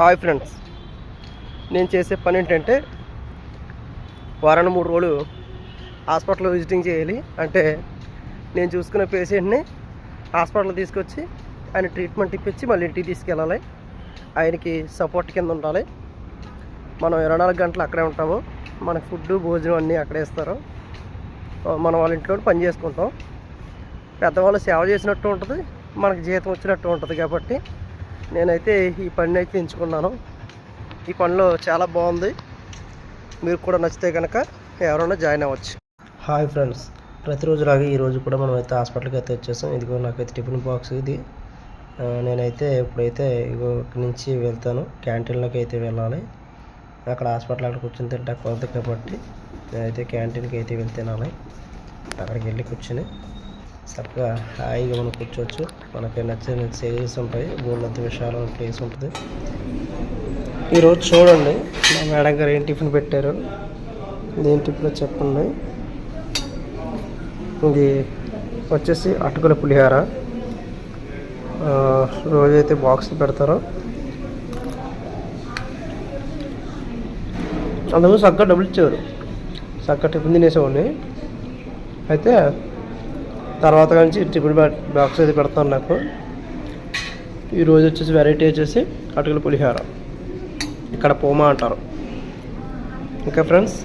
Hi friends, నేను చేసే పని ఏంటంటే వారాన్ని 3 రోజులు హాస్పిటల్లో విజిటింగ్ చేయాలి. అంటే నేను చూసుకునే పేషెంట్ని హాస్పిటల్ తీసుకొచ్చి ఆయన ట్రీట్మెంట్ ఇప్పించి మళ్ళీ ఇంటికి తీసుకెళ్ళాలి. ఆయనకి సపోర్ట్ కింద ఉండాలి. మనం 24 గంటలు అక్కడే ఉంటాము. మనకు ఫుడ్ భోజనం అన్నీ అక్కడే ఇస్తారు. మనం వాళ్ళ ఇంట్లో పని చేసుకుంటాం. పెద్దవాళ్ళు సేవ చేసినట్టు ఉంటుంది, మనకు జీతం వచ్చినట్టు ఉంటుంది. కాబట్టి నేనైతే ఈ పని అయితే ఎంచుకున్నాను. ఈ పనిలో చాలా బాగుంది. మీరు కూడా నచ్చితే కనుక ఎవరైనా జాయిన్ అవ్వచ్చు. హాయ్ ఫ్రెండ్స్, ప్రతిరోజులాగే ఈరోజు కూడా మనం అయితే హాస్పిటల్కి అయితే వచ్చేసాం. ఇదిగో నాకైతే టిఫిన్ బాక్స్ ఇది. నేనైతే ఇప్పుడైతే ఇక్కడి నుంచి వెళ్తాను, క్యాంటీన్లోకి అయితే వెళ్ళాలి. అక్కడ హాస్పిటల్ అక్కడ కూర్చొని తింటా కొలత కాబట్టి నేనైతే క్యాంటీన్కి అయితే వెళ్తేనాలి. అక్కడికి వెళ్ళి కూర్చొని చక్కగా హాయిగా మనం కూర్చోవచ్చు. మనకి నచ్చిన సేల్స్ ఉంటాయి, బోర్డంత విషయాలు ప్లేస్ ఉంటుంది. ఈరోజు చూడండి మా మేడం గారు ఏం టిఫిన్ పెట్టారు. దేని టిఫిన్ చెప్పండి. ఇది వచ్చేసి అటుకుల పులిహార. రోజైతే బాక్స్ పెడతారు. అందుకు చక్కగా డబ్బులు ఇచ్చేవారు. చక్కగా టిఫిన్ తినేసేవాడిని. అయితే తర్వాత నుంచి టిఫిన్ బాక్స్ అయితే పెడతాను నాకు. ఈరోజు వచ్చేసి వెరైటీ వచ్చేసి అటుకుల పులిహార, ఇక్కడ పోమా అంటారు. ఇంకా ఫ్రెండ్స్,